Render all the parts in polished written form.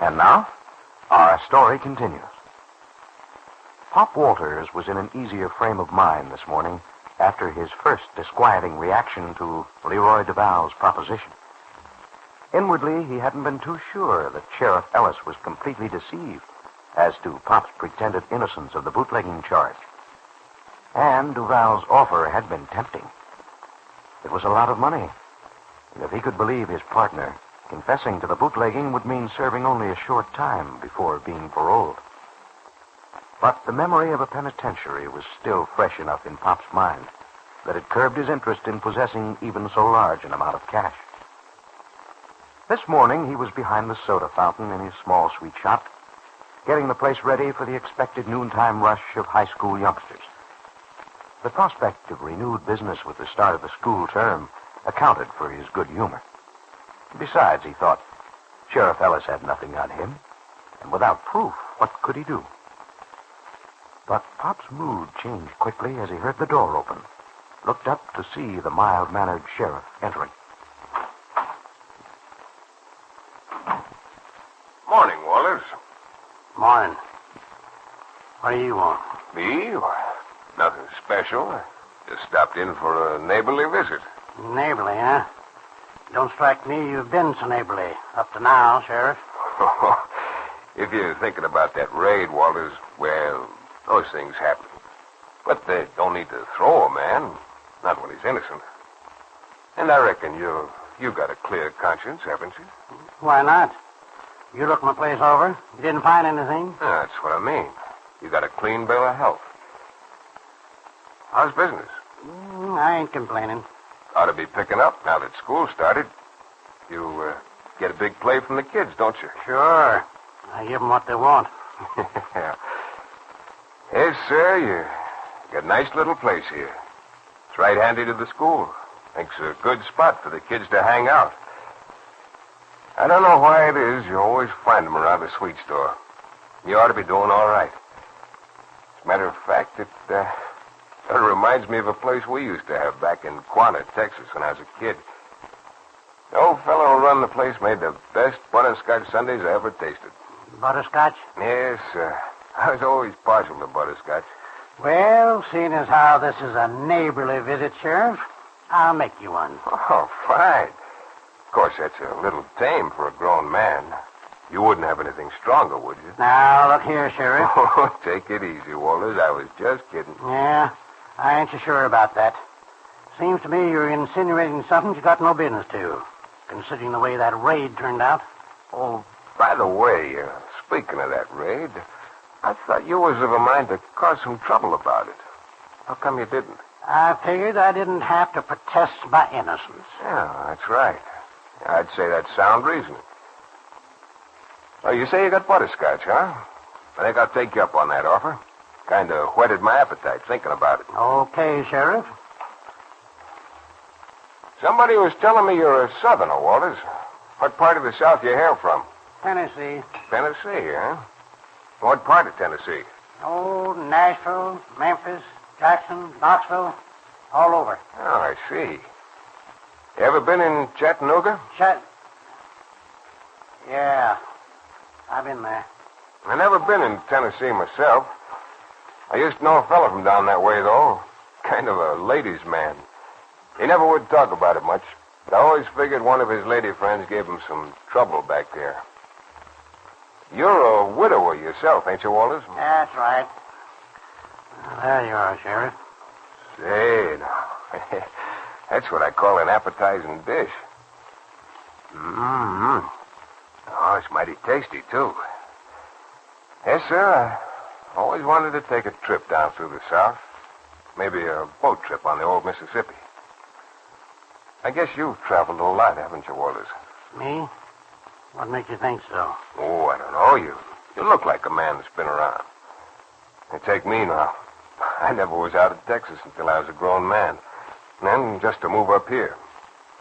And now, our story continues. Pop Walters was in an easier frame of mind this morning after his first disquieting reaction to Leroy Duval's proposition. Inwardly, he hadn't been too sure that Sheriff Ellis was completely deceived as to Pop's pretended innocence of the bootlegging charge. And Duval's offer had been tempting. It was a lot of money, and if he could believe his partner, confessing to the bootlegging would mean serving only a short time before being paroled. But the memory of a penitentiary was still fresh enough in Pop's mind that it curbed his interest in possessing even so large an amount of cash. This morning, he was behind the soda fountain in his small sweet shop, getting the place ready for the expected noontime rush of high school youngsters. The prospect of renewed business with the start of the school term accounted for his good humor. Besides, he thought, Sheriff Ellis had nothing on him, and without proof, what could he do? But Pop's mood changed quickly as he heard the door open, looked up to see the mild-mannered sheriff entering. Morning, Walters. Morning. What do you want? Me? Nothing special. Just stopped in for a neighborly visit. Neighborly, huh? Don't strike me you've been so neighborly up to now, Sheriff. If you're thinking about that raid, Walters, well, those things happen. But they don't need to throw a man, not when he's innocent. And I reckon you've got a clear conscience, haven't you? Why not? You looked my place over. You didn't find anything? That's what I mean. You got a clean bill of health. How's business? I ain't complaining. Ought to be picking up now that school started. You get a big play from the kids, don't you? Sure. I give them what they want. Yes, sir, you got a nice little place here. It's right handy to the school. Makes a good spot for the kids to hang out. I don't know why it is you always find them around the sweet store. You ought to be doing all right. As a matter of fact, it reminds me of a place we used to have back in Quanah, Texas, when I was a kid. The old fellow who run the place made the best butterscotch sundaes I ever tasted. Butterscotch? Yes, sir. I was always partial to butterscotch. Well, seeing as how this is a neighborly visit, Sheriff, I'll make you one. Oh, fine. Of course, that's a little tame for a grown man. You wouldn't have anything stronger, would you? Now, look here, Sheriff. Oh, take it easy, Walters. I was just kidding. Yeah, I ain't so sure about that. Seems to me you're insinuating something you got no business to, considering the way that raid turned out. Oh, by the way, speaking of that raid, I thought you was of a mind to cause some trouble about it. How come you didn't? I figured I didn't have to protest my innocence. Yeah, that's right. I'd say that's sound reasoning. Oh, you say you got butterscotch, huh? I think I'll take you up on that offer. Kind of whetted my appetite thinking about it. Okay, Sheriff. Somebody was telling me you're a Southerner, Walters. What part of the South you hail from? Tennessee. Tennessee, huh? What part of Tennessee? Oh, Nashville, Memphis, Jackson, Knoxville, all over. Oh, I see. You ever been in Chattanooga? Yeah, I've been there. I never been in Tennessee myself. I used to know a fella from down that way, though. Kind of a ladies' man. He never would talk about it much, but I always figured one of his lady friends gave him some trouble back there. You're a widower yourself, ain't you, Walters? That's right. There you are, Sheriff. Say, now. That's what I call an appetizing dish. Mm-hmm. Oh, it's mighty tasty, too. Yes, sir, I always wanted to take a trip down through the South. Maybe a boat trip on the old Mississippi. I guess you've traveled a lot, haven't you, Walters? Me? What makes you think so? Oh, I don't know. You look like a man that's been around. Hey, take me now. I never was out of Texas until I was a grown man. And then just to move up here.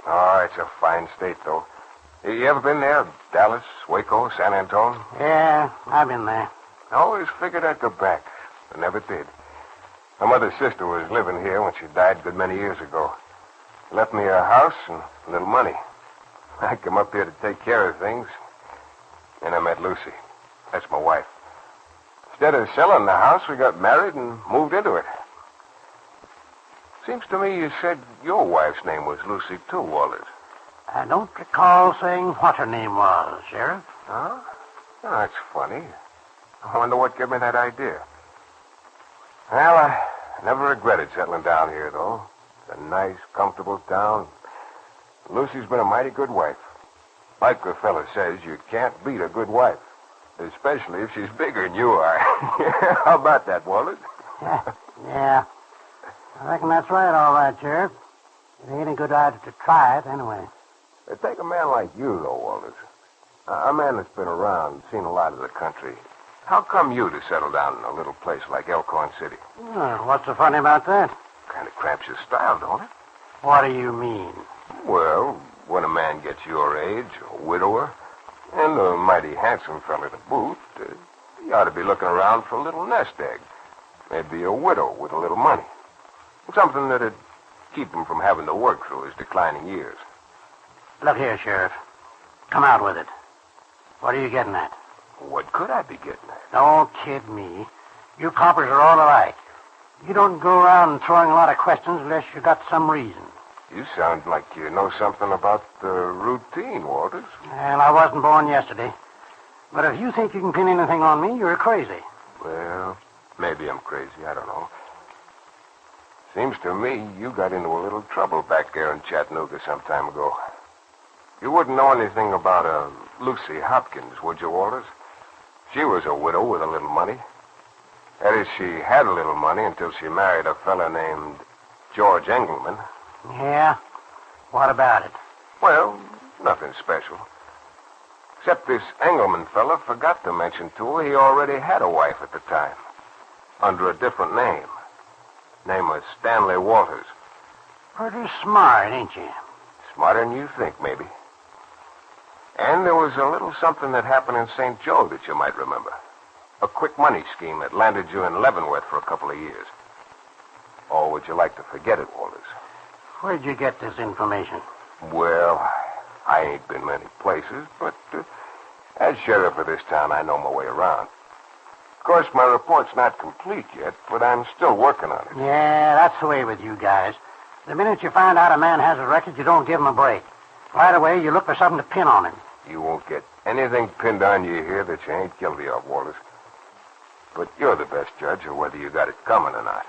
Oh, it's a fine state, though. You ever been there? Dallas, Waco, San Antonio? Yeah, I've been there. I always figured I'd go back, but never did. My mother's sister was living here when she died a good many years ago. She left me a house and a little money. I come up here to take care of things. And I met Lucy. That's my wife. Instead of selling the house, we got married and moved into it. Seems to me you said your wife's name was Lucy, too, Walters. I don't recall saying what her name was, Sheriff. Huh? Oh, that's funny. I wonder what gave me that idea. Well, I never regretted settling down here, though. It's a nice, comfortable town. Lucy's been a mighty good wife. Like the fella says, you can't beat a good wife. Especially if she's bigger than you are. How about that, Walters? Yeah. I reckon that's right, all right, Sheriff. It ain't a good idea to try it, anyway. Take a man like you, though, Walters. A man that's been around, seen a lot of the country. How come you to settle down in a little place like Elkhorn City? Well, what's so funny about that? Kind of cramps your style, don't it? What do you mean? Well, when a man gets your age, a widower, and a mighty handsome fella to boot, he ought to be looking around for a little nest egg. Maybe a widow with a little money. Something that'd keep him from having to work through his declining years. Look here, Sheriff. Come out with it. What are you getting at? What could I be getting at? Don't kid me. You coppers are all alike. You don't go around throwing a lot of questions unless you got some reason. You sound like you know something about the routine, Walters. Well, I wasn't born yesterday. But if you think you can pin anything on me, you're crazy. Well, maybe I'm crazy. I don't know. Seems to me you got into a little trouble back there in Chattanooga some time ago. You wouldn't know anything about Lucy Hopkins, would you, Walters? She was a widow with a little money. That is, she had a little money until she married a fella named George Engelman. Yeah? What about it? Well, nothing special. Except this Engelman fella forgot to mention to her he already had a wife at the time. Under a different name. Name was Stanley Walters. Pretty smart, ain't you? Smarter than you think, maybe. And there was a little something that happened in St. Joe that you might remember. A quick money scheme that landed you in Leavenworth for a couple of years. Or would you like to forget it, Walters? Where'd you get this information? Well, I ain't been many places, but as sheriff of this town, I know my way around. Of course, my report's not complete yet, but I'm still working on it. Yeah, that's the way with you guys. The minute you find out a man has a record, you don't give him a break. Right away, you look for something to pin on him. You won't get anything pinned on you here that you ain't guilty of, Walters. But you're the best judge of whether you got it coming or not.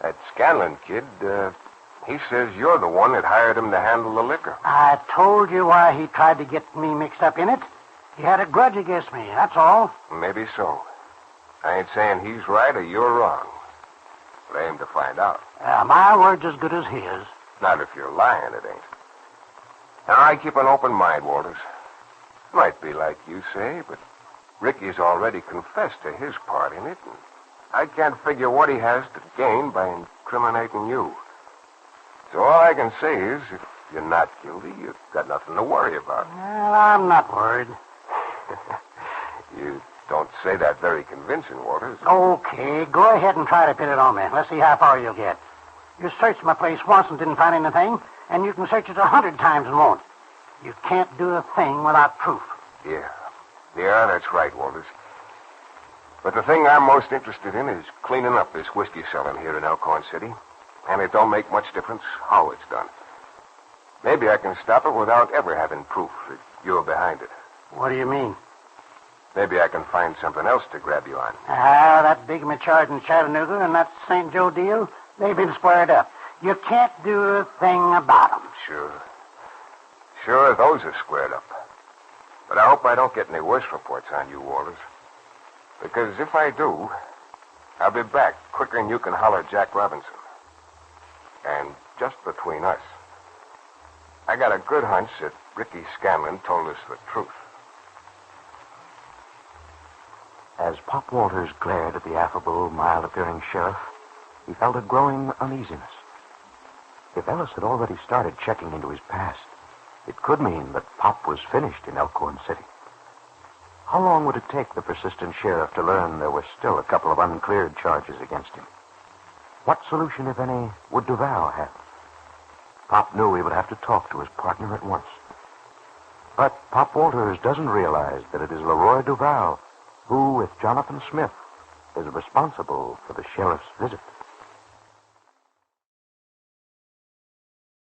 That Scanlon kid, he says you're the one that hired him to handle the liquor. I told you why he tried to get me mixed up in it. He had a grudge against me, that's all. Maybe so. I ain't saying he's right or you're wrong. But I aim to find out. My word's as good as his. Not if you're lying, it ain't. Now, I keep an open mind, Walters. Might be like you say, but Ricky's already confessed to his part in it, and I can't figure what he has to gain by incriminating you. So all I can say is, if you're not guilty, you've got nothing to worry about. Well, I'm not worried. You don't say that very convincing, Walters. Okay, go ahead and try to pin it on me. Let's see how far you'll get. You searched my place once and didn't find anything, and you can search it 100 times and won't. You can't do a thing without proof. Yeah, that's right, Walters. But the thing I'm most interested in is cleaning up this whiskey selling here in Elkhorn City, and it don't make much difference how it's done. Maybe I can stop it without ever having proof that you're behind it. What do you mean? Maybe I can find something else to grab you on. That bigamy charge in Chattanooga and that St. Joe deal, they've been squared up. You can't do a thing about them. Sure, those are squared up. But I hope I don't get any worse reports on you, Walters. Because if I do, I'll be back quicker than you can holler Jack Robinson. And just between us, I got a good hunch that Ricky Scanlon told us the truth. As Pop Walters glared at the affable, mild-appearing sheriff, he felt a growing uneasiness. If Ellis had already started checking into his past, it could mean that Pop was finished in Elkhorn City. How long would it take the persistent sheriff to learn there were still a couple of uncleared charges against him? What solution, if any, would Duval have? Pop knew he would have to talk to his partner at once. But Pop Walters doesn't realize that it is Leroy Duval who, with Jonathan Smith, is responsible for the sheriff's visit.